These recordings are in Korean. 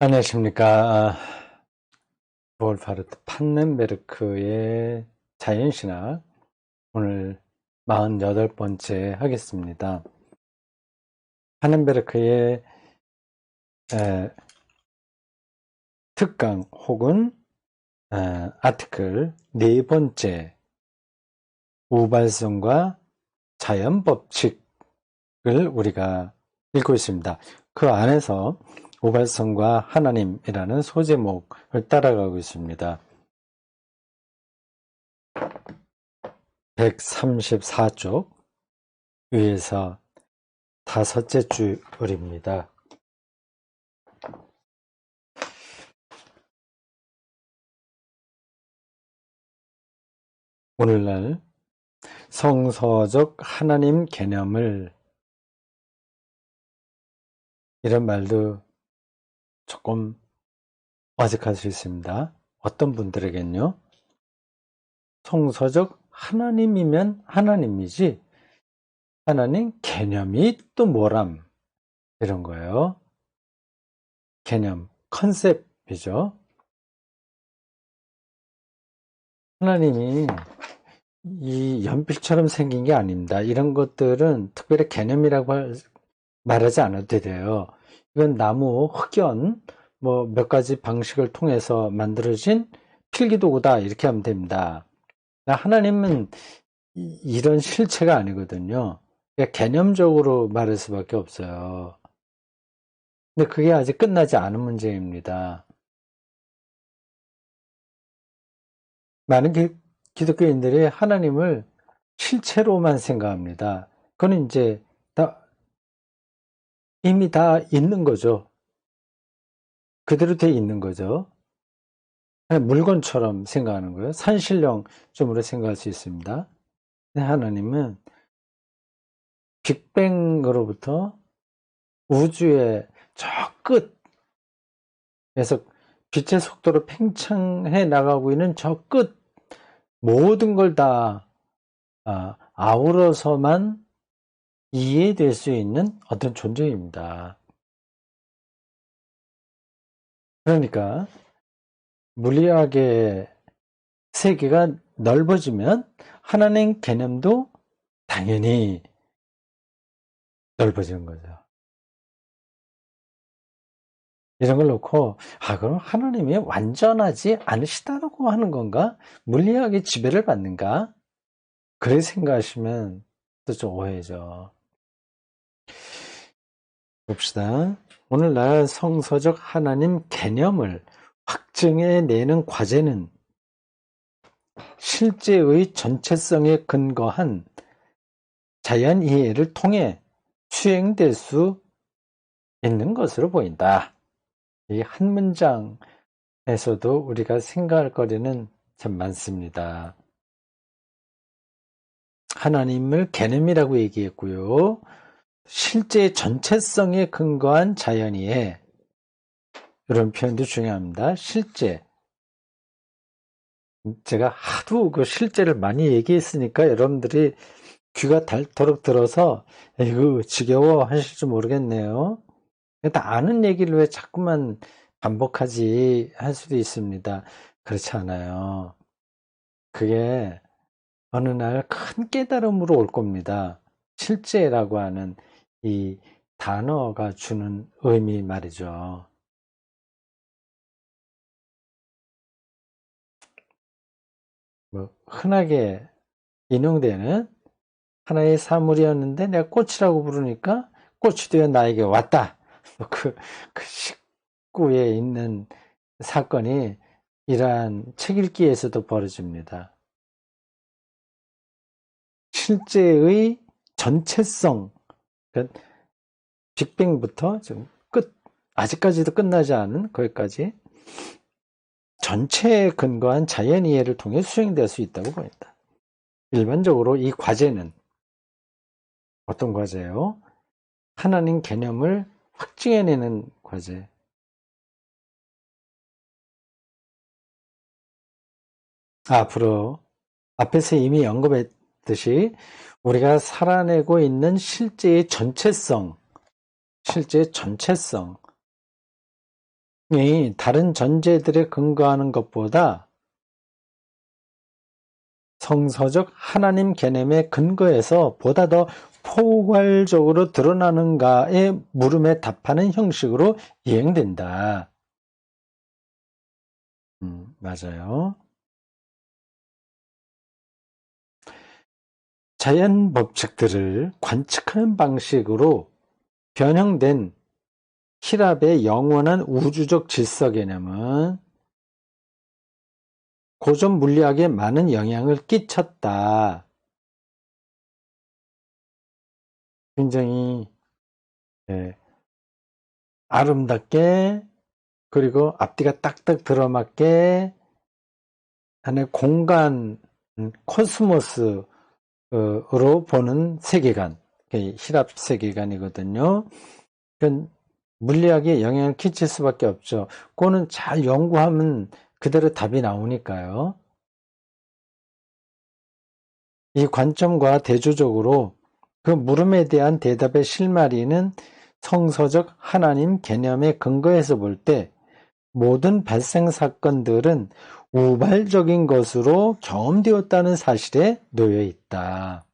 안녕하십니까. 볼파르트 판넨베르크의 자연신학 오늘 48번째 하겠습니다. 판넨베르크의 특강 혹은 아티클 네 번째 우발성과 자연법칙을 우리가 읽고 있습니다. 그 안에서 우발성과 하나님이라는 소제목을 따라가고 있습니다. 134쪽 위에서 다섯째 줄입니다. 오늘날 성서적 하나님 개념을, 이런 말도 조금 어색할 수 있습니다. 어떤 분들에겐요, 성서적 하나님이면 하나님이지 하나님 개념이 또 뭐람, 이런 거예요. 개념, 컨셉이죠. 하나님이 이 연필처럼 생긴 게 아닙니다. 이런 것들은 특별히 개념이라고 말하지 않아도 돼요. 이건 나무, 흑연, 뭐 몇 가지 방식을 통해서 만들어진 필기도구다, 이렇게 하면 됩니다. 하나님은 이런 실체가 아니거든요. 그러니까 개념적으로 말할 수밖에 없어요. 근데 그게 아직 끝나지 않은 문제입니다. 많은 기독교인들이 하나님을 실체로만 생각합니다. 그건 이제 이미 다 있는 거죠. 그대로 돼 있는 거죠. 물건처럼 생각하는 거예요. 산신령점으로 생각할 수 있습니다. 하나님은 빅뱅으로부터 우주의 저 끝에서 빛의 속도로 팽창해 나가고 있는 저 끝, 모든 걸 다 아우러서만 이해될 수 있는 어떤 존재입니다. 그러니까 물리학의 세계가 넓어지면 하나님 개념도 당연히 넓어지는 거죠. 이런 걸 놓고 그럼 하나님이 완전하지 않으시다고 하는 건가? 물리학의 지배를 받는가? 그렇게 생각하시면 또 좀 오해죠. 봅시다. 오늘날 성서적 하나님 개념을 확증해내는 과제는 실제의 전체성에 근거한 자연 이해를 통해 수행될 수 있는 것으로 보인다. 이 한 문장에서도 우리가 생각할 거리는 참 많습니다. 하나님을 개념이라고 얘기했고요. 실제 전체성에 근거한 자연이해, 이런 표현도 중요합니다. 실제. 제가 하도 그 실제를 많이 얘기했으니까 여러분들이 귀가 닳도록 들어서 이거 지겨워 하실지 모르겠네요. 다 아는 얘기를 왜 자꾸만 반복하지 할 수도 있습니다. 그렇지 않아요. 그게 어느 날 큰 깨달음으로 올 겁니다. 실제라고 하는 이 단어가 주는 의미 말이죠. 흔하게 인용되는 하나의 사물이었는데 내가 꽃이라고 부르니까 꽃이 되어 나에게 왔다. 그 식구에 있는 사건이 이러한 책 읽기에서도 벌어집니다. 실제의 전체성, 그러니까 빅뱅부터 지금 아직까지도 끝나지 않은 거기까지 전체에 근거한 자연 이해를 통해 수행될 수 있다고 보인다. 일반적으로 이 과제는 어떤 과제예요? 하나님 개념을 확증해내는 과제. 앞으로 앞에서 이미 언급했듯이 우리가 살아내고 있는 실제의 전체성, 이 다른 전제들에 근거하는 것보다 성서적 하나님 개념의 근거에서 보다 더 포괄적으로 드러나는가의 물음에 답하는 형식으로 이행된다. 맞아요. 자연 법칙들을 관측하는 방식으로 변형된 히랍의 영원한 우주적 질서 개념은 고전 물리학에 많은 영향을 끼쳤다. 굉장히 아름답게 그리고 앞뒤가 딱딱 들어맞게 안에 공간 코스모스로 보는 세계관, 히랍 세계관이거든요. 그건 물리학에 영향을 끼칠 수밖에 없죠. 그거는 잘 연구하면 그대로 답이 나오니까요. 이 관점과 대조적으로 그 물음에 대한 대답의 실마리는 성서적 하나님 개념의 근거에서 볼 때 모든 발생 사건들은 우발적인 것으로 경험되었다는 사실에 놓여 있다.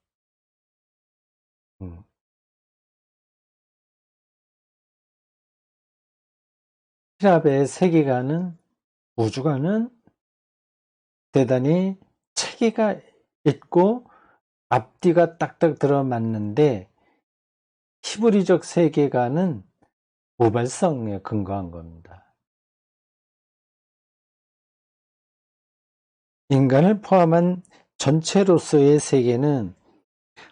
히랍의 세계관은 우주관은 대단히 체계가 있고 앞뒤가 딱딱 들어맞는데 히브리적 세계관은 우발성에 근거한 겁니다. 인간을 포함한 전체로서의 세계는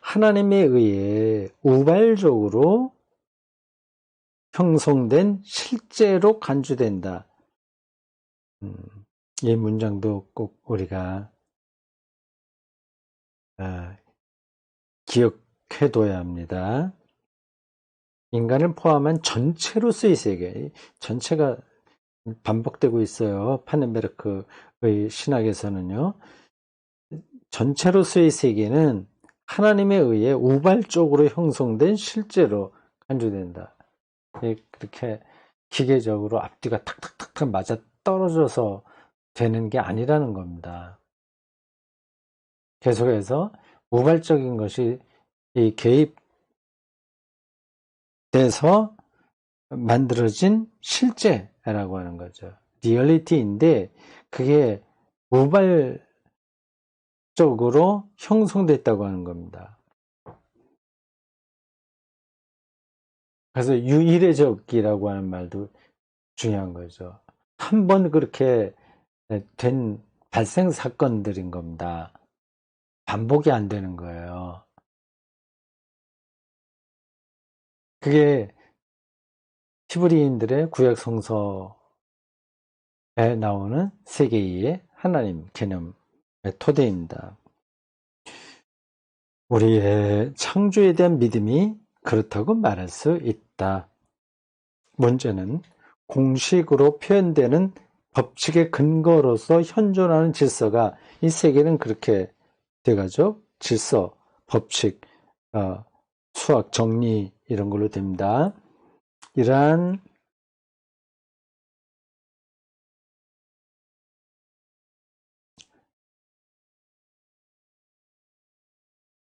하나님에 의해 우발적으로 형성된 실제로 간주된다. 이 문장도 꼭 우리가 기억해둬야 합니다. 인간을 포함한 전체로서의 세계, 전체가 반복되고 있어요. 파넨베르크의 신학에서는요. 전체로서의 세계는 하나님에 의해 우발적으로 형성된 실제로 간주된다. 그렇게 기계적으로 앞뒤가 탁탁탁탁 맞아 떨어져서 되는 게 아니라는 겁니다. 계속해서 우발적인 것이 개입돼서 만들어진 실제라고 하는 거죠. 리얼리티인데 그게 우발적으로 형성됐다고 하는 겁니다. 그래서 유일해적이라고 하는 말도 중요한 거죠. 한 번 그렇게 된 발생 사건들인 겁니다. 반복이 안 되는 거예요. 그게 히브리인들의 구약 성서에 나오는 세계의 하나님 개념의 토대입니다. 우리의 창조에 대한 믿음이 그렇다고 말할 수 있다. 문제는 공식으로 표현되는 법칙의 근거로서 현존하는 질서가 이 세계는 그렇게 돼가죠. 질서, 법칙, 수학, 정리 이런 걸로 됩니다. 이러한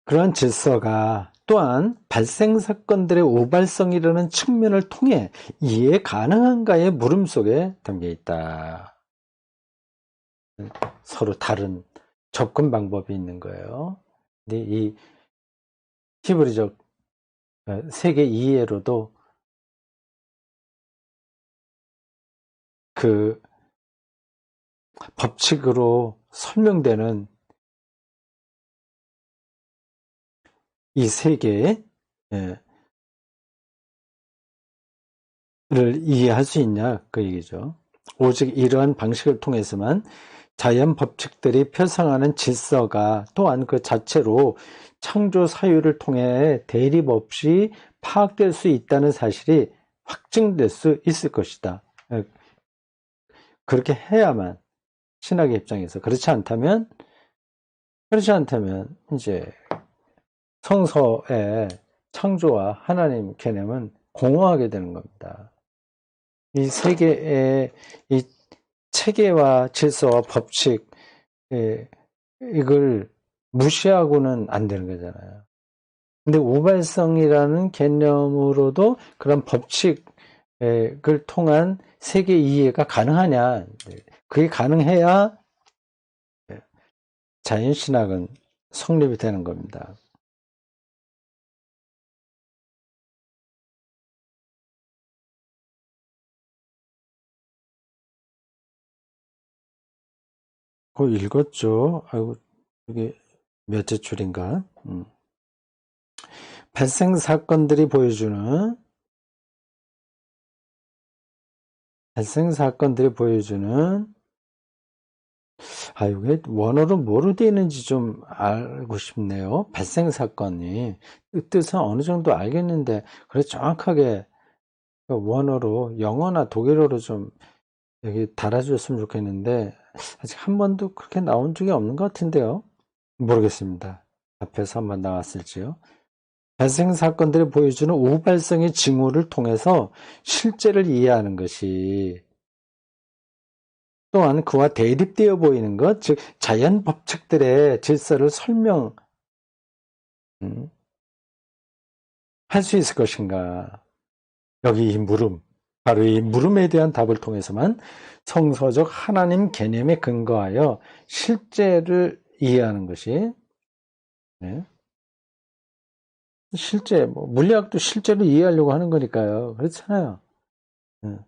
그러한 질서가 또한 발생 사건들의 우발성이라는 측면을 통해 이해 가능한가의 물음 속에 담겨 있다. 서로 다른 접근 방법이 있는 거예요. 근데 이 히브리적 세계 이해로도 그 법칙으로 설명되는 이 세계를 이해할 수 있냐 그 얘기죠. 오직 이러한 방식을 통해서만 자연 법칙들이 표상하는 질서가 또한 그 자체로 창조 사유를 통해 대립 없이 파악될 수 있다는 사실이 확증될 수 있을 것이다. 그렇게 해야만 신학의 입장에서 그렇지 않다면 이제 성서의 창조와 하나님 개념은 공허하게 되는 겁니다. 이 세계의 이 체계와 질서와 법칙, 이걸 무시하고는 안 되는 거잖아요. 근데 우발성이라는 개념으로도 그런 법칙을 통한 세계 이해가 가능하냐. 그게 가능해야 자연신학은 성립이 되는 겁니다. 그거 읽었죠. 아이고, 이게 몇째 줄인가? 발생 사건들이 보여주는 이게 원어로 뭐로 되어 있는지 좀 알고 싶네요. 발생 사건이 뜻은 어느 정도 알겠는데 그래 정확하게 원어로 영어나 독일어로 좀 여기 달아줬으면 좋겠는데 아직 한 번도 그렇게 나온 적이 없는 것 같은데요. 모르겠습니다. 앞에서 한번 나왔을지요. 발생 사건들이 보여주는 우발성의 징후를 통해서 실제를 이해하는 것이, 또한 그와 대립되어 보이는 것, 즉 자연 법칙들의 질서를 설명할 수 있을 것인가. 여기 이 물음, 바로 이 물음에 대한 답을 통해서만 성서적 하나님 개념에 근거하여 실제를 이해하는 것이, 네. 실제, 물리학도 실제로 이해하려고 하는 거니까요. 그렇잖아요. 네.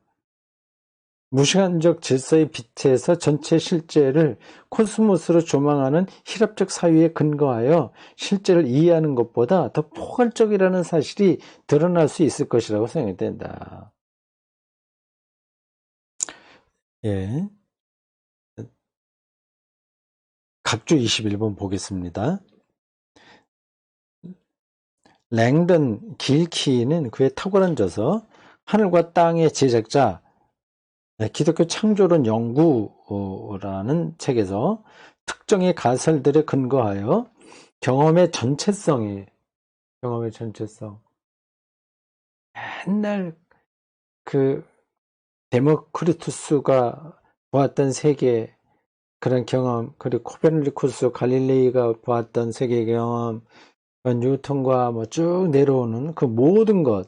무시간적 질서의 빛에서 전체 실제를 코스모스로 조망하는 실합적 사유에 근거하여 실제를 이해하는 것보다 더 포괄적이라는 사실이 드러날 수 있을 것이라고 생각이 된다. 예. 각주 21번 보겠습니다. 랭던 길키는 그의 탁월한 저서 하늘과 땅의 제작자, 기독교 창조론 연구라는 책에서 특정의 가설들에 근거하여 경험의 전체성, 맨날 그 데모크리투스가 보았던 세계, 그런 경험, 그리고 코페르니쿠스, 갈릴레이가 보았던 세계 경험, 뉴턴과 쭉 내려오는 그 모든 것,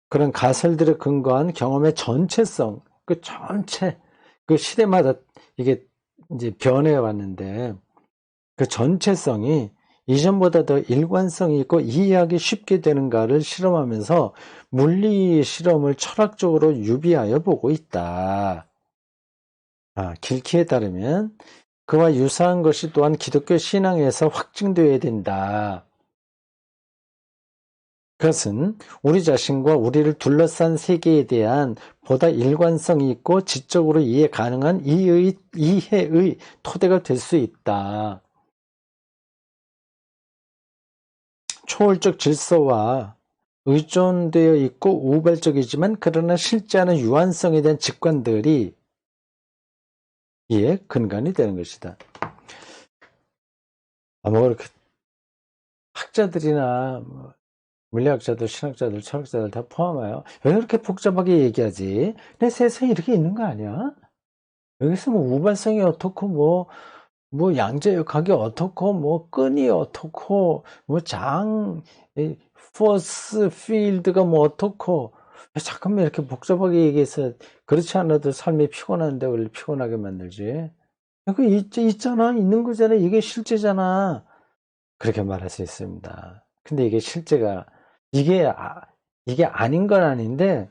그런 가설들에 근거한 경험의 전체성, 그 전체, 그 시대마다 이게 이제 변해 왔는데, 그 전체성이 이전보다 더 일관성이 있고 이해하기 쉽게 되는가를 실험하면서 물리 실험을 철학적으로 유비하여 보고 있다. 길키에 따르면 그와 유사한 것이 또한 기독교 신앙에서 확증되어야 된다. 그것은 우리 자신과 우리를 둘러싼 세계에 대한 보다 일관성이 있고 지적으로 이해 가능한 이해의 토대가 될 수 있다. 초월적 질서와 의존되어 있고 우발적이지만 그러나 실제 하는 유한성에 대한 직관들이 이에 근간이 되는 것이다. 그렇게 학자들이나 물리학자들, 신학자들, 철학자들 다 포함하여 왜 이렇게 복잡하게 얘기하지? 내 세상에 이렇게 있는 거 아니야? 여기서 우발성이 어떻고 양자역학이 어떻고 끈이 어떻고 포스 필드가 어떻고 잠깐만 이렇게 복잡하게 얘기해서 그렇지 않아도 삶이 피곤한데 원래 피곤하게 만들지. 그 있잖아, 있는 거잖아, 이게 실제잖아. 그렇게 말할 수 있습니다. 근데 이게 실제가 이게 아닌 건 아닌데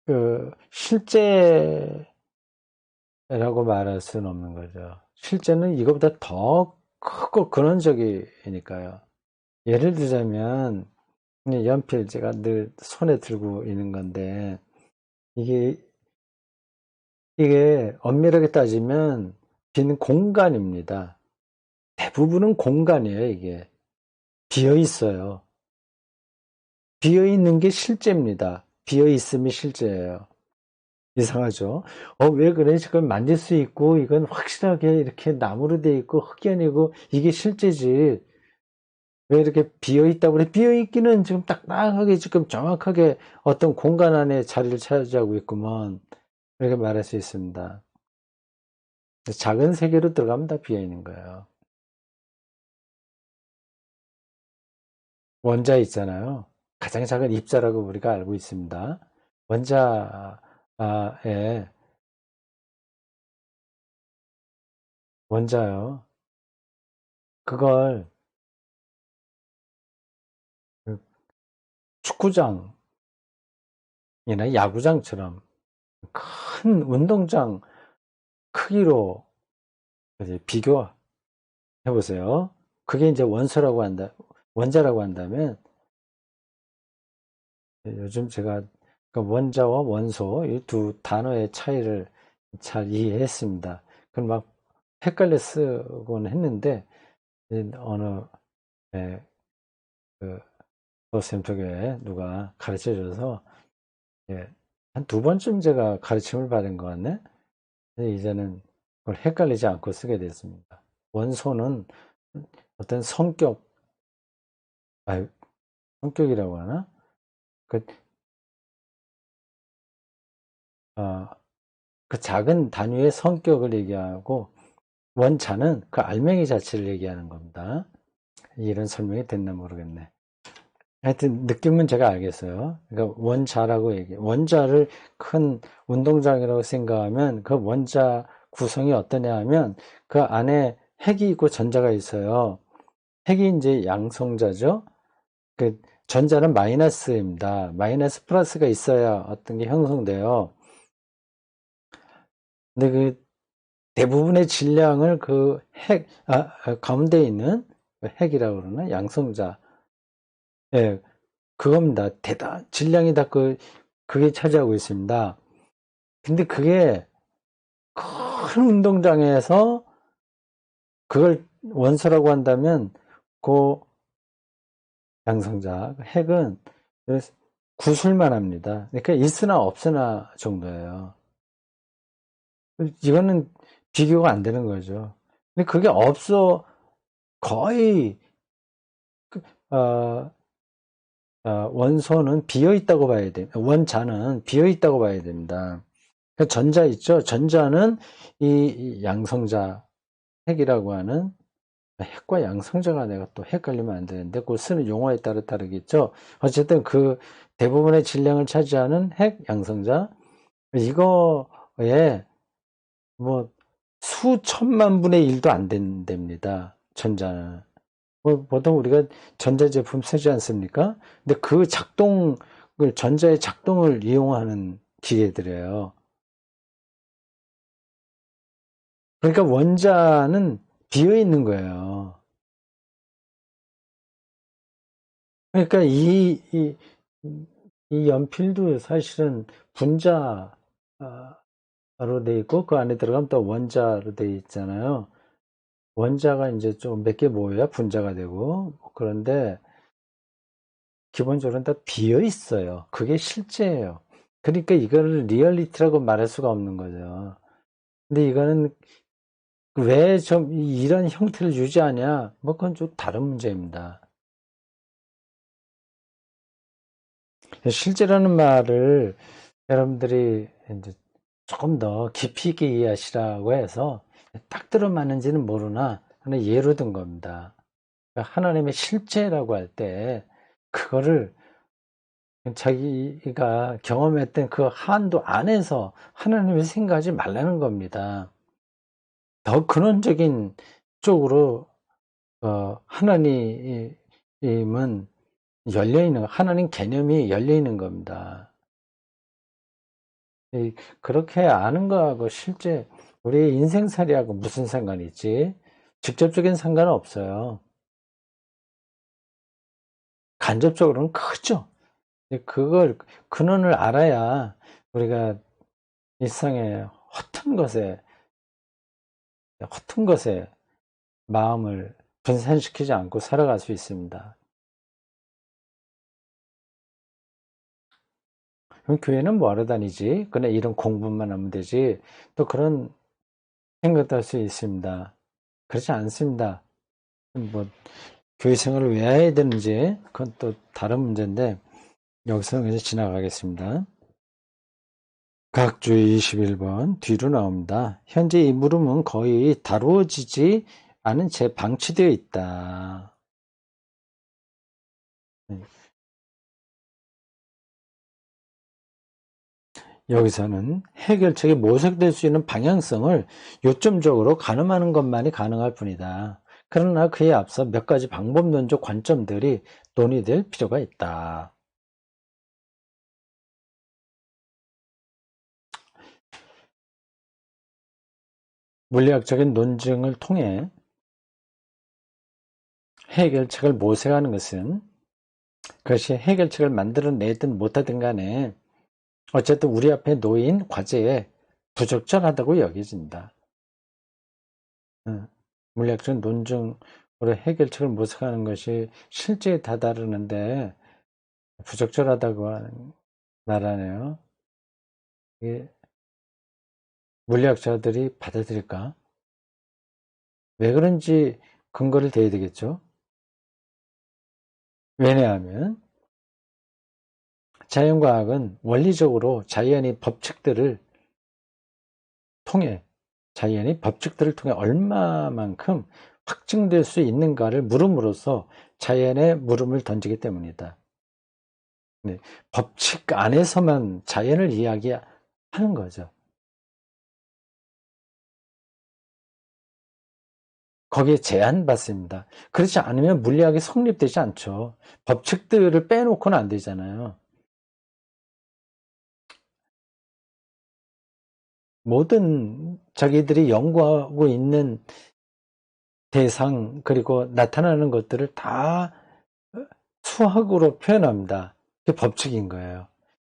그 실제라고 말할 수는 없는 거죠. 실제는 이거보다 더 크고 근원적이니까요. 예를 들자면 연필 제가 늘 손에 들고 있는 건데 이게 엄밀하게 따지면 빈 공간입니다. 대부분은 공간이에요. 이게 비어 있어요. 비어 있는 게 실제입니다. 비어 있음이 실제예요. 이상하죠? 왜 그래? 지금 만질 수 있고 이건 확실하게 이렇게 나무로 돼 있고 흑연이고 이게 실제지. 왜 이렇게 비어있다고 그래? 비어있기는 지금 딱딱하게 지금 정확하게 어떤 공간 안에 자리를 차지하고 있구먼. 이렇게 말할 수 있습니다. 작은 세계로 들어가면 다 비어있는 거예요. 원자 있잖아요. 가장 작은 입자라고 우리가 알고 있습니다. 원자에, 원자요. 그걸 그 축구장이나 야구장처럼 큰 운동장 크기로 이제 비교해 보세요. 그게 이제 원소라고 한다, 원자라고 한다면, 요즘 제가 그 원자와 원소 이 두 단어의 차이를 잘 이해했습니다. 그럼 막 헷갈려 쓰곤 했는데, 어느, 예, 그, 도쌤 쪽에 누가 가르쳐 줘서, 예, 한 두 번쯤 제가 가르침을 받은 것 같네? 이제는 그걸 헷갈리지 않고 쓰게 됐습니다. 원소는 어떤 성격, 아, 성격이라고 하나? 그, 어, 그 작은 단위의 성격을 얘기하고, 원자는 그 알맹이 자체를 얘기하는 겁니다. 이런 설명이 됐나 모르겠네. 하여튼 느낌은 제가 알겠어요. 그러니까 원자라고 원자를 큰 운동장이라고 생각하면 그 원자 구성이 어떠냐 하면 그 안에 핵이 있고 전자가 있어요. 핵이 이제 양성자죠. 그 전자는 마이너스입니다. 마이너스 플러스가 있어야 어떤 게 형성돼요. 근데 그 대부분의 질량을 그 가운데 있는 그 핵이라고 그러나 양성자. 예, 그겁니다. 질량이 그게 차지하고 있습니다. 근데 그게 큰 운동장에서 그걸 원소라고 한다면 그 양성자, 핵은 구술만 합니다. 그러니까 있으나 없으나 정도예요. 이거는 비교가 안 되는 거죠. 근데 그게 없어 거의 어, 원소는 비어 있다고 봐야 돼. 원자는 비어 있다고 봐야 됩니다. 그러니까 전자 있죠. 전자는 이 양성자 핵이라고 하는 핵과 양성자가 내가 또 헷갈리면 안 되는데 그 쓰는 용어에 따라 다르겠죠. 어쨌든 그 대부분의 질량을 차지하는 핵 양성자 이거에 뭐 수천만 분의 1도 안 된답니다. 전자는. 뭐 보통 우리가 전자제품 쓰지 않습니까? 근데 그 전자의 작동을 이용하는 기계들이에요. 그러니까 원자는 비어 있는 거예요. 그러니까 이 연필도 사실은 분자로 돼 있고 그 안에 들어가면 또 원자로 돼 있잖아요. 원자가 이제 좀 몇 개 모여야 분자가 되고 그런데 기본적으로는 다 비어 있어요. 그게 실제예요. 그러니까 이거를 리얼리티라고 말할 수가 없는 거죠. 근데 이거는 왜 좀 이런 형태를 유지하냐? 뭐 그건 좀 다른 문제입니다. 실제라는 말을 여러분들이 이제 조금 더 깊이 있게 이해하시라고 해서 딱 들어맞는지는 모르나 하나 예로 든 겁니다. 그러니까 하나님의 실제라고 할 때 그거를 자기가 경험했던 그 한도 안에서 하나님을 생각하지 말라는 겁니다. 더 근원적인 쪽으로 하나님은 열려있는 하나님 개념이 열려있는 겁니다. 그렇게 아는 거하고 실제 우리 인생살이하고 무슨 상관이 있지? 직접적인 상관은 없어요. 간접적으로는 크죠. 그걸 근원을 알아야 우리가 일상의 허튼 것에 마음을 분산시키지 않고 살아갈 수 있습니다. 그럼 교회는 뭐하러 다니지? 그냥 이런 공부만 하면 되지. 또 그런 생각도 할 수 있습니다. 그렇지 않습니다. 뭐 교회 생활을 왜 해야 되는지 그건 또 다른 문제인데 여기서 그냥 지나가겠습니다. 각주의 21번 뒤로 나옵니다. 현재 이 물음은 거의 다루어지지 않은 채 방치되어 있다. 여기서는 해결책이 모색될 수 있는 방향성을 요점적으로 가늠하는 것만이 가능할 뿐이다. 그러나 그에 앞서 몇 가지 방법론적 관점들이 논의될 필요가 있다. 물리학적인 논증을 통해 해결책을 모색하는 것은 그것이 해결책을 만들어내든 못하든 간에 어쨌든 우리 앞에 놓인 과제에 부적절하다고 여겨진다. 물리학적 논증으로 해결책을 모색하는 것이 실제에 다다르는데 부적절하다고 말하네요. 이게 물리학자들이 받아들일까? 왜 그런지 근거를 대야 되겠죠. 왜냐하면 자연과학은 원리적으로 자연의 법칙들을 통해 얼마만큼 확증될 수 있는가를 물음으로써 자연의 물음을 던지기 때문이다. 네, 법칙 안에서만 자연을 이야기하는 거죠. 거기에 제한받습니다. 그렇지 않으면 물리학이 성립되지 않죠. 법칙들을 빼놓고는 안 되잖아요. 모든 자기들이 연구하고 있는 대상 그리고 나타나는 것들을 다 수학으로 표현합니다. 그게 법칙인 거예요.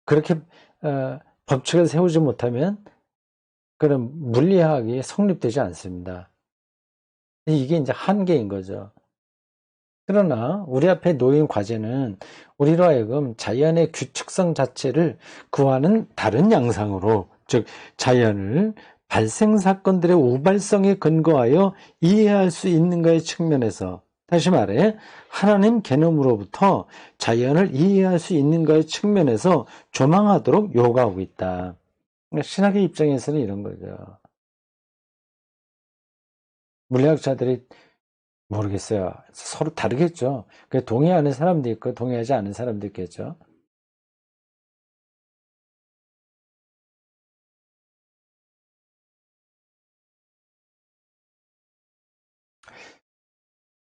그렇게 법칙을 세우지 못하면 그런 물리학이 성립되지 않습니다. 이게 이제 한계인 거죠. 그러나 우리 앞에 놓인 과제는 우리로 하여금 자연의 규칙성 자체를 구하는 다른 양상으로, 즉 자연을 발생 사건들의 우발성에 근거하여 이해할 수 있는가의 측면에서, 다시 말해 하나님 개념으로부터 자연을 이해할 수 있는가의 측면에서 조망하도록 요구하고 있다. 신학의 입장에서는 이런 거죠. 물리학자들이 모르겠어요. 서로 다르겠죠. 동의하는 사람도 있고 동의하지 않는 사람도 있겠죠.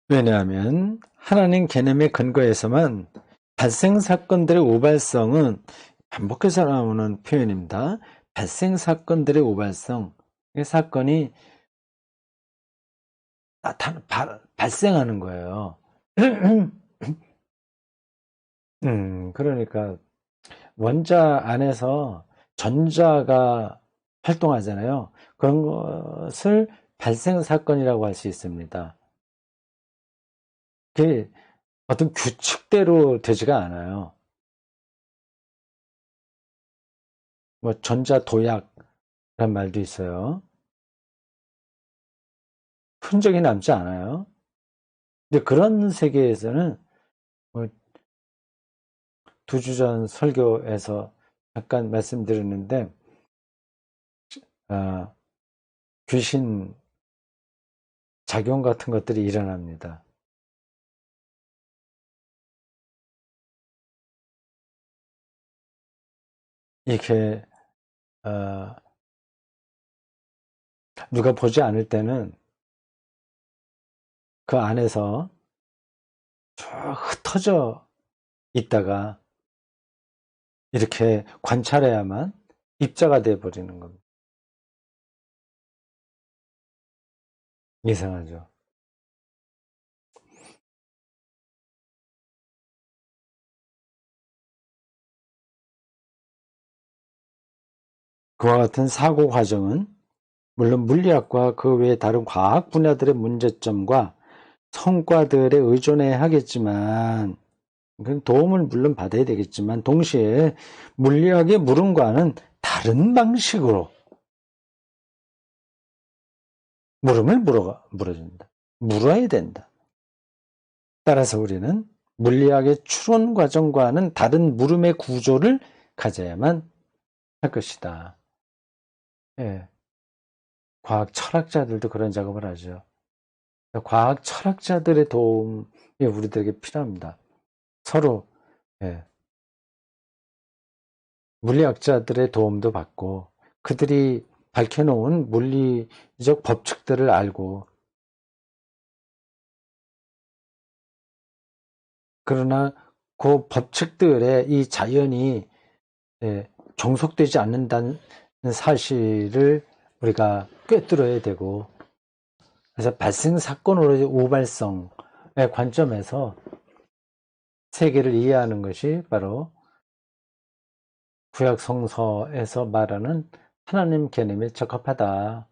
왜냐하면 하나님 개념의 근거에서만 발생 사건들의 우발성은 반복해서 나오는 표현입니다. 발생 사건들의 우발성, 이 사건이 발생하는 거예요. 그러니까 원자 안에서 전자가 활동하잖아요. 그런 것을 발생 사건이라고 할 수 있습니다. 그게 어떤 규칙대로 되지가 않아요. 뭐 전자 도약이란 말도 있어요. 흔적이 남지 않아요. 근데 그런 세계에서는 뭐 2주 전 설교에서 잠깐 말씀드렸는데 귀신 작용 같은 것들이 일어납니다. 이렇게 누가 보지 않을 때는 그 안에서 쭉 흩어져 있다가 이렇게 관찰해야만 입자가 돼버리는 겁니다. 이상하죠. 그와 같은 사고 과정은 물론 물리학과 그 외의 다른 과학 분야들의 문제점과 성과들에 의존해야 하겠지만, 도움을 물론 받아야 되겠지만, 동시에 물리학의 물음과는 다른 방식으로 물음을 물어준다. 물어야 된다. 따라서 우리는 물리학의 추론 과정과는 다른 물음의 구조를 가져야만 할 것이다. 예, 과학 철학자들도 그런 작업을 하죠. 과학 철학자들의 도움이 우리들에게 필요합니다. 서로 예, 물리학자들의 도움도 받고 그들이 밝혀놓은 물리적 법칙들을 알고, 그러나 그 법칙들에 이 자연이 종속되지 않는다는 사실을 우리가 꿰뚫어야 되고, 그래서 발생 사건으로의 우발성의 관점에서 세계를 이해하는 것이 바로 구약 성서에서 말하는 하나님 개념에 적합하다,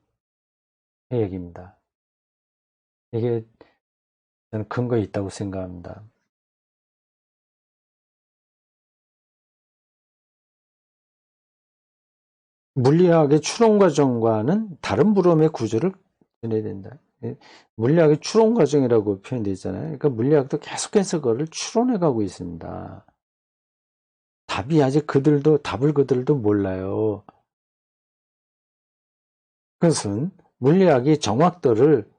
이 얘기입니다. 이게 저는 근거가 있다고 생각합니다. 물리학의 추론 과정과는 다른 물음의 구조를 전해야 된다. 물리학의 추론 과정이라고 표현되어 있잖아요. 그러니까 물리학도 계속해서 그거를 추론해 가고 있습니다. 답을 그들도 몰라요. 그것은 물리학이 정확도를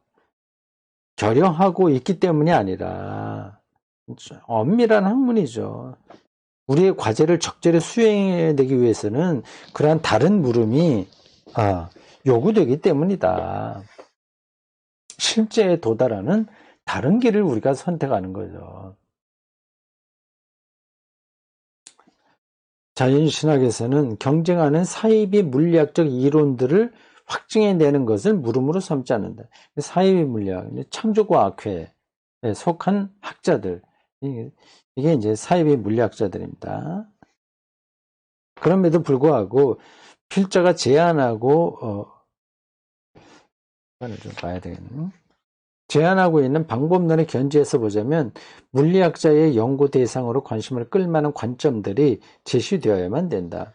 결여하고 있기 때문이 아니라 엄밀한 학문이죠. 우리의 과제를 적절히 수행해내기 위해서는 그러한 다른 물음이 요구되기 때문이다. 실제에 도달하는 다른 길을 우리가 선택하는 거죠. 자연신학에서는 경쟁하는 사이비 물리학적 이론들을 확증해내는 것을 물음으로 삼지 않는다. 사이비 물리학, 창조과학회에 속한 학자들, 이게 이제 사이비 물리학자들입니다. 그럼에도 불구하고 필자가 제안하고 좀 봐야 되겠네. 제안하고 있는 방법론의 견지에서 보자면 물리학자의 연구 대상으로 관심을 끌만한 관점들이 제시되어야만 된다.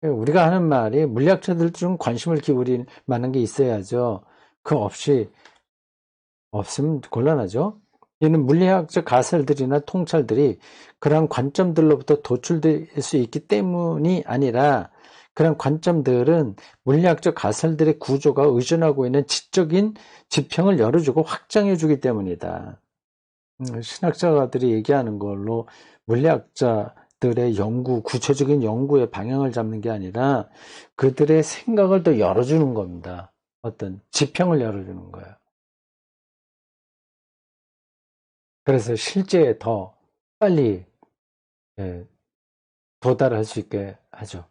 우리가 하는 말이 물리학자들도 좀 관심을 기울일 만한 게 있어야죠. 그거 없으면 곤란하죠. 이는 물리학적 가설들이나 통찰들이 그러한 관점들로부터 도출될 수 있기 때문이 아니라, 그런 관점들은 물리학적 가설들의 구조가 의존하고 있는 지적인 지평을 열어주고 확장해주기 때문이다. 신학자들이 얘기하는 걸로 물리학자들의 구체적인 연구의 방향을 잡는 게 아니라 그들의 생각을 더 열어주는 겁니다. 어떤 지평을 열어주는 거예요. 그래서 실제에 더 빨리 도달할 수 있게 하죠.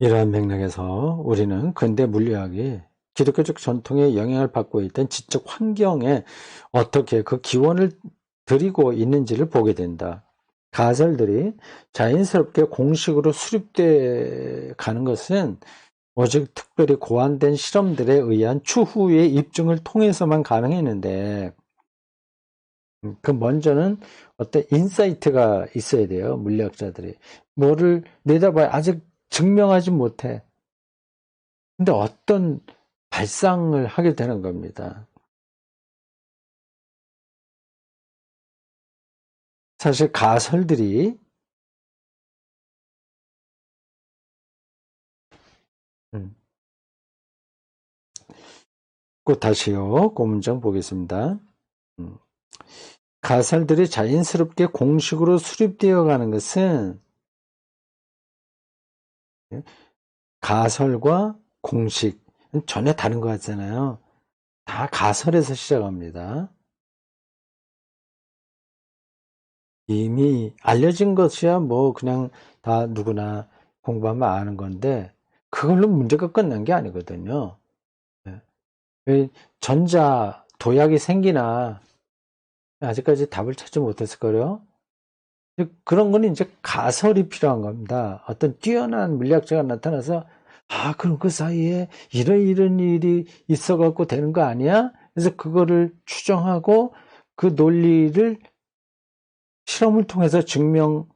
이러한 맥락에서 우리는 근대 물리학이 기독교적 전통에 영향을 받고 있던 지적 환경에 어떻게 그 기원을 들이고 있는지를 보게 된다. 가설들이 자연스럽게 공식으로 수립돼 가는 것은 오직 특별히 고안된 실험들에 의한 추후의 입증을 통해서만 가능했는데, 그 먼저는 어떤 인사이트가 있어야 돼요. 물리학자들이 뭐를 내다봐야 아직 증명하지 못해. 근데 어떤 발상을 하게 되는 겁니다. 사실 가설들이 꼭 다시요. 그 문장 보겠습니다. 가설들이 자연스럽게 공식으로 수립되어 가는 것은, 가설과 공식 전혀 다른 것 같잖아요. 다 가설에서 시작합니다. 이미 알려진 것이야 뭐 그냥 다 누구나 공부하면 아는 건데 그걸로 문제가 끝난 게 아니거든요. 왜 전자 도약이 생기나 아직까지 답을 찾지 못했을 거예요. 그런 거는 이제 가설이 필요한 겁니다. 어떤 뛰어난 물리학자가 나타나서 그럼 그 사이에 이런 일이 있어갖고 되는 거 아니야? 그래서 그거를 추정하고 그 논리를 실험을 통해서 증명하면서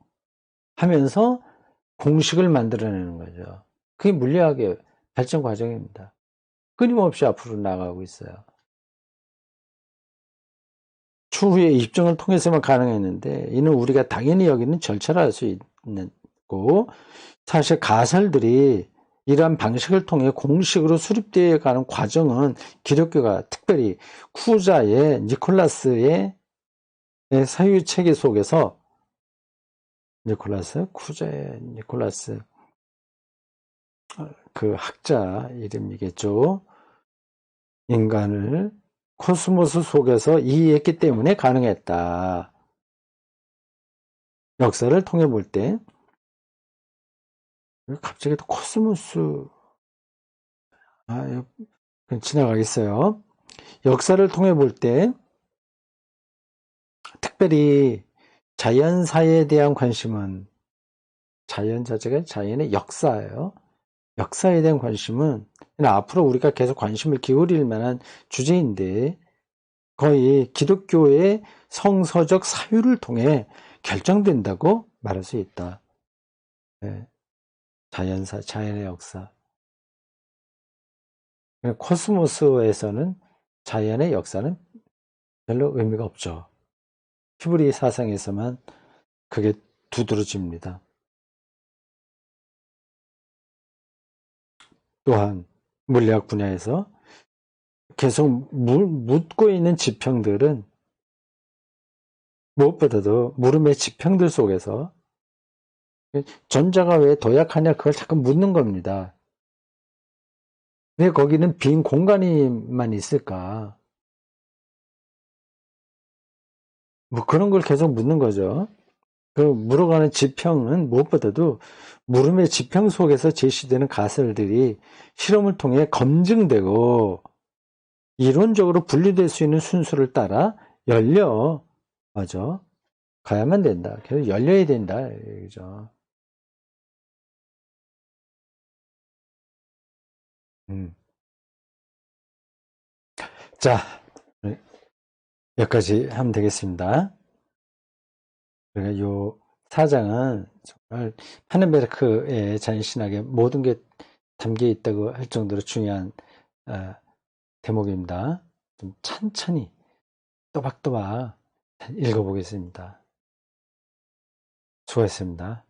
공식을 만들어내는 거죠. 그게 물리학의 발전 과정입니다. 끊임없이 앞으로 나가고 있어요. 추후에 입증을 통해서만 가능했는데 이는 우리가 당연히 여기는 절차를 알 수 있는 거고, 사실 가설들이 이러한 방식을 통해 공식으로 수립되어 가는 과정은 기독교가 특별히 쿠자의 니콜라스의 사유 체계 속에서 쿠자의 니콜라스 그 학자 이름이겠죠. 인간을 코스모스 속에서 이해했기 때문에 가능했다. 역사를 통해 볼 때 갑자기 또 코스모스 지나가겠어요. 역사를 통해 볼 때 특별히 자연사에 대한 관심은 자연 자체가 자연의 역사예요. 역사에 대한 관심은 앞으로 우리가 계속 관심을 기울일 만한 주제인데 거의 기독교의 성서적 사유를 통해 결정된다고 말할 수 있다. 네. 자연사, 자연의 역사. 코스모스에서는 자연의 역사는 별로 의미가 없죠. 히브리 사상에서만 그게 두드러집니다. 또한 물리학 분야에서 계속 묻고 있는 지평들은 무엇보다도 물음의 지평들 속에서 전자가 왜 도약하냐 그걸 자꾸 묻는 겁니다. 왜 거기는 빈 공간이만 있을까? 뭐 그런 걸 계속 묻는 거죠. 그 물어가는 지평은 무엇보다도 물음의 지평 속에서 제시되는 가설들이 실험을 통해 검증되고 이론적으로 분리될 수 있는 순서를 따라 맞아. 가야만 된다. 계속 열려야 된다. 얘기죠. 자, 여기까지 하면 되겠습니다. 그러니까 요 사장은 정말 파넨베르크의 자연신학에 모든 게 담겨 있다고 할 정도로 중요한 대목입니다. 좀 천천히 또박또박 읽어보겠습니다. 수고했습니다.